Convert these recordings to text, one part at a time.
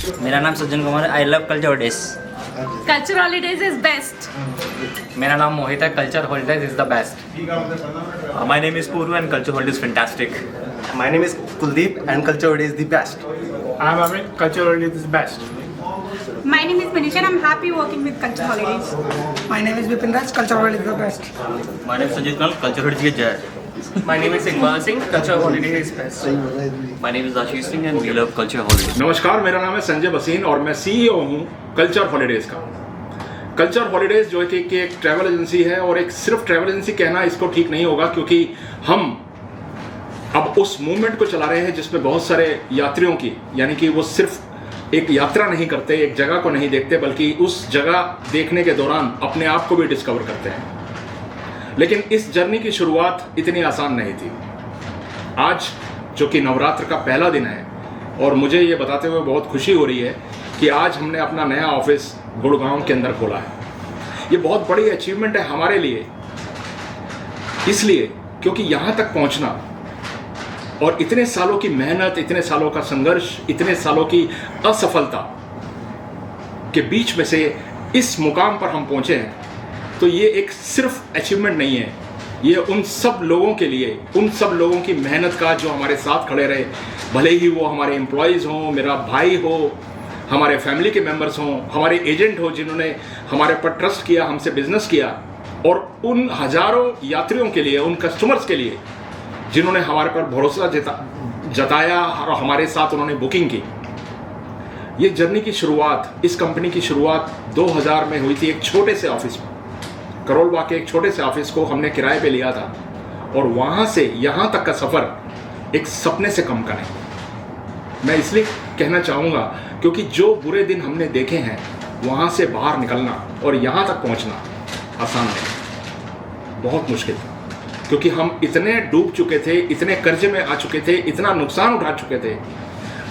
मेरा नाम सज्जन कुमार है। I love culture holidays. Culture holidays is best. मेरा नाम मोहित है। Culture holidays is the best. My name is Purva and culture holiday is fantastic. My name is Kuldeep and culture holiday is the best. I'm Amit. Culture holiday is best. My name is Manisha and I'm happy working with culture holidays. My name is Vipin Raj. Culture holiday is the best. My name is Sanjit Kunal, culture holidays की जय। My name is Iqbal Singh. Culture holiday is best. My name is Ashish Singh and we love culture holidays। नमस्कार, मेरा नाम है संजय बसीन और मैं CEO हूँ कल्चर हॉलीडेज का। कल्चर हॉलीडेज जो है कि एक ट्रैवल एजेंसी है, और एक सिर्फ ट्रैवल एजेंसी कहना इसको ठीक नहीं होगा, क्योंकि हम अब उस मूवमेंट को चला रहे हैं जिसमें बहुत सारे यात्रियों की, यानी कि वो सिर्फ एक यात्रा नहीं करते, एक जगह को नहीं देखते, बल्कि उस जगह देखने के दौरान अपने आप को भी डिस्कवर करते हैं। लेकिन इस जर्नी की शुरुआत इतनी आसान नहीं थी। आज जो कि नवरात्र का पहला दिन है, और मुझे ये बताते हुए बहुत खुशी हो रही है कि आज हमने अपना नया ऑफिस गुड़गांव के अंदर खोला है। ये बहुत बड़ी अचीवमेंट है हमारे लिए, इसलिए क्योंकि यहाँ तक पहुँचना और इतने सालों की मेहनत, इतने सालों का संघर्ष, इतने सालों की असफलता के बीच में से इस मुकाम पर हम पहुँचे हैं, तो ये एक सिर्फ अचीवमेंट नहीं है, ये उन सब लोगों के लिए, उन सब लोगों की मेहनत का जो हमारे साथ खड़े रहे, भले ही वो हमारे एम्प्लॉयज़ हों, मेरा भाई हो, हमारे फैमिली के मेंबर्स हों, हमारे एजेंट हो जिन्होंने हमारे पर ट्रस्ट किया, हमसे बिजनेस किया, और उन हजारों यात्रियों के लिए, उन कस्टमर्स के लिए जिन्होंने हमारे पर भरोसा जताया और हमारे साथ उन्होंने बुकिंग की। ये जर्नी की शुरुआत, इस कंपनी की शुरुआत 2000 में हुई थी एक छोटे से ऑफिस में। करोल बाग के एक छोटे से ऑफिस को हमने किराए पे लिया था, और वहाँ से यहाँ तक का सफ़र एक सपने से कम का नहीं। मैं इसलिए कहना चाहूँगा क्योंकि जो बुरे दिन हमने देखे हैं, वहाँ से बाहर निकलना और यहाँ तक पहुँचना आसान नहीं, बहुत मुश्किल था, क्योंकि हम इतने डूब चुके थे, इतने कर्जे में आ चुके थे, इतना नुकसान उठा चुके थे।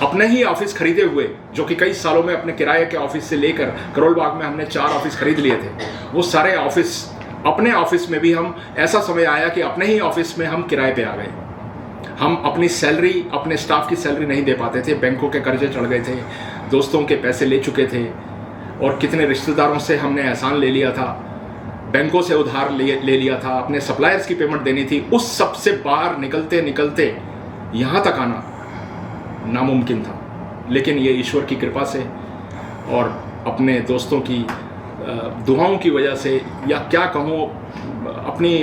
अपने ही ऑफिस खरीदे हुए, जो कि कई सालों में अपने किराए के ऑफिस से लेकर करोल बाग में हमने 4 ऑफिस खरीद लिए थे, वो सारे ऑफिस, अपने ऑफिस में भी हम, ऐसा समय आया कि अपने ही ऑफिस में हम किराए पे आ गए। हम अपनी सैलरी, अपने स्टाफ की सैलरी नहीं दे पाते थे, बैंकों के कर्जे चढ़ गए थे, दोस्तों के पैसे ले चुके थे, और कितने रिश्तेदारों से हमने एहसान ले लिया था, बैंकों से उधार ले लिया था, अपने सप्लायर्स की पेमेंट देनी थी। उस सब से बाहर निकलते निकलते यहाँ तक आना नामुमकिन था, लेकिन ये ईश्वर की कृपा से और अपने दोस्तों की दुआओं की वजह से, या क्या कहूँ, अपनी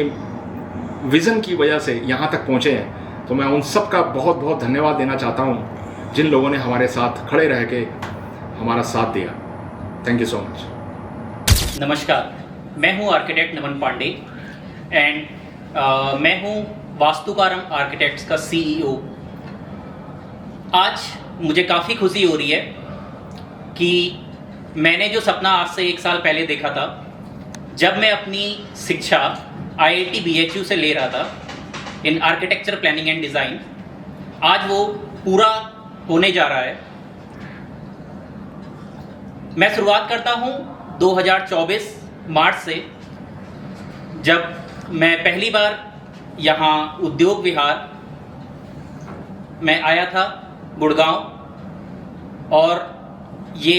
विज़न की वजह से यहाँ तक पहुँचे हैं। तो मैं उन सब का बहुत बहुत धन्यवाद देना चाहता हूँ जिन लोगों ने हमारे साथ खड़े रह के हमारा साथ दिया। Thank you so much. नमस्कार, मैं हूँ आर्किटेक्ट नमन पांडे एंड मैं हूँ वास्तुकारम आर्किटेक्ट्स का CEO। आज मुझे काफ़ी खुशी हो रही है कि मैंने जो सपना आज से 1 साल पहले देखा था, जब मैं अपनी शिक्षा IIT BHU से ले रहा था इन आर्किटेक्चर प्लानिंग एंड डिज़ाइन, आज वो पूरा होने जा रहा है। मैं शुरुआत करता हूँ 2024 मार्च से, जब मैं पहली बार यहाँ उद्योग विहार में आया था गुड़गांव, और ये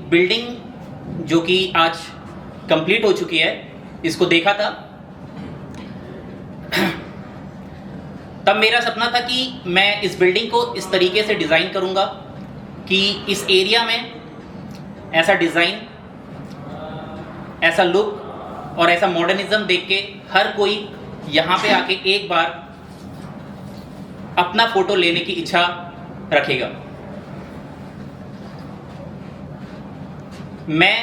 बिल्डिंग जो कि आज कंप्लीट हो चुकी है, इसको देखा था। तब मेरा सपना था कि मैं इस बिल्डिंग को इस तरीके से डिज़ाइन करूँगा कि इस एरिया में ऐसा डिज़ाइन, ऐसा लुक और ऐसा मॉडर्निज्म देख के हर कोई यहाँ पे आके एक बार अपना फोटो लेने की इच्छा रखेगा। मैं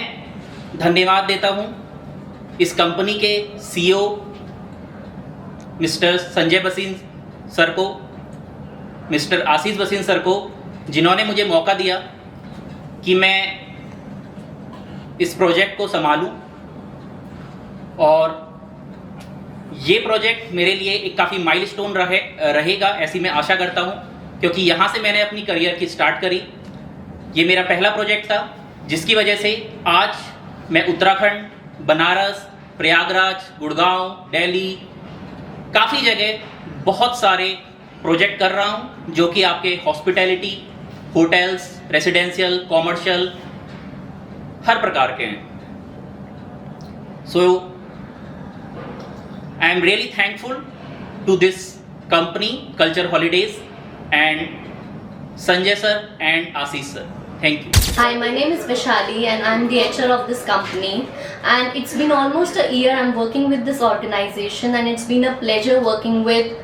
धन्यवाद देता हूँ इस कंपनी के CEO मिस्टर संजय बसीन सर को, मिस्टर आशीष बसीन सर को, जिन्होंने मुझे मौका दिया कि मैं इस प्रोजेक्ट को संभालूं, और ये प्रोजेक्ट मेरे लिए एक काफ़ी माइलस्टोन रहेगा, ऐसी मैं आशा करता हूँ, क्योंकि यहाँ से मैंने अपनी करियर की स्टार्ट करी। ये मेरा पहला प्रोजेक्ट था, जिसकी वजह से आज मैं उत्तराखंड, बनारस, प्रयागराज, गुड़गांव, दिल्ली, काफ़ी जगह बहुत सारे प्रोजेक्ट कर रहा हूँ, जो कि आपके हॉस्पिटैलिटी, होटल्स, रेसिडेंशियल, कॉमर्शियल, हर प्रकार के हैं. So I am really thankful to this company Culture Holidays and Sanjay sir and Ashish sir. Thank you. Hi, my name is Vishali and I'm the HR of this company, and it's been almost a year I'm working with this organization, and it's been a pleasure working with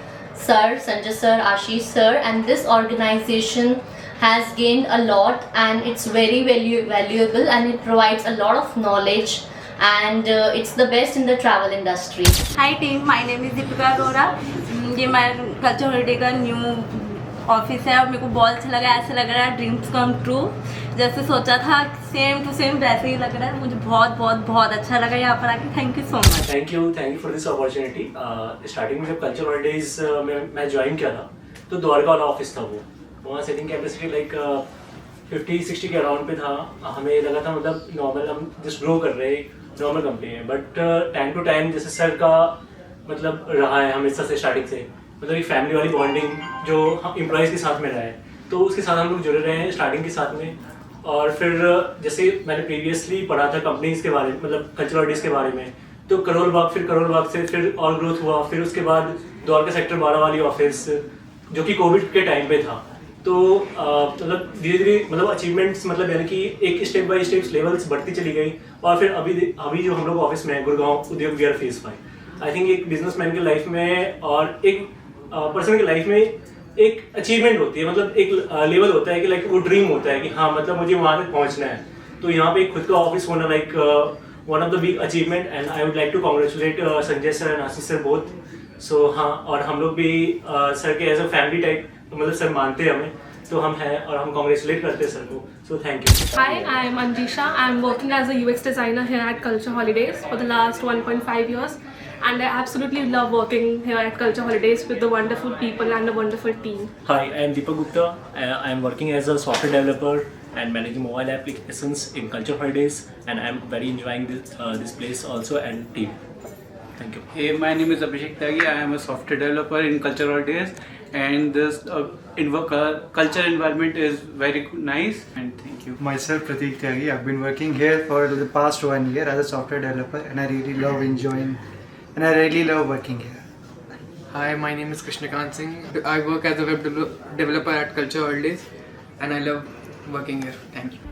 Sir, Sanjay Sir, Ashish Sir, and this organization has gained a lot and it's very valuable and it provides a lot of knowledge, and it's the best in the travel industry. Hi team, my name is Deepika Arora. ये हमारे culture holiday का new office है और मेरे को बहुत अच्छा लगा. ऐसा लग रहा है ड्रीम्स कम ट्रू. जैसे सोचा था सेम टू सेम वैसे ही लग रहा है. मुझे बहुत बहुत बहुत अच्छा लगा यहाँ पर आके. Thank you so much. Thank you for this opportunity. Starting में जब कल्चर हॉलीडेज मैं ज्वाइन किया था तो द्वारका वाला ऑफिस था. वो वहाँ सेटिंग कैपेसिटी लाइक 50-60 के अराउंड पे था. हमें लगा था मतलब नॉर्मल हम जस्ट ग्रो कर रहे नॉर्मल कंपनी है. बट टाइम टू टाइम जैसे सर का मतलब रहा है हमेशा से स्टार्टिंग से मतलब एक फैमिली वाली बॉन्डिंग जो हम एम्प्लॉयज़ के साथ में रहा है तो उसके साथ हम लोग जुड़े रहे हैं स्टार्टिंग के साथ में. और फिर जैसे मैंने प्रीवियसली पढ़ा था कंपनीज के बारे में मतलब कल्चरल हॉलीडेज के बारे में तो करोल बाग से फिर ऑल ग्रोथ हुआ. फिर उसके बाद द्वारका सेक्टर 12 वाली ऑफिस जो कि कोविड के टाइम पे था. तो मतलब धीरे धीरे मतलब अचीवमेंट्स मतलब यानी कि एक स्टेप बाय स्टेप लेवल्स बढ़ती चली गई. और फिर अभी जो हम लोग ऑफिस में है गुड़गांव उद्योग विहार फेज 5. आई थिंक एक बिजनेसमैन की लाइफ में और एक पर्सन की लाइफ में एक अचीवमेंट होती है मतलब एक लेवल होता है कि लाइक वो ड्रीम होता है कि हाँ मतलब मुझे वहाँ तक पहुँचना है. तो यहाँ पे खुद का ऑफिस होना like one of the big achievement. And I would like to congratulate Sanjay sir and Ashish sir both. So हाँ और हम लोग भी सर के एज अ फैमिली टाइप मतलब सर मानते हैं हमें तो हम हैं और हम कॉन्ग्रेचुलेट करते हैं सर को. So thank you. Hi, I am Anjisha. I am working as a UX designer here at Culture Holidays for the last 1.5 years. And I absolutely love working here at Culture Holidays with the wonderful people and a wonderful team. Hi, I am Deepak Gupta. I am working as a software developer and managing mobile applications in Culture Holidays, and I am very enjoying this place also and team. Thank you. Hey, my name is Abhishek Tyagi. I am a software developer in Culture Holidays, and this culture environment is very nice. And thank you. Myself Pratik Tyagi. I've been working here for the past 1 year as a software developer, and I really love working here. Hi, my name is Krishnakant Singh. I work as a web developer at Culture Holidays and I love working here. Thank you.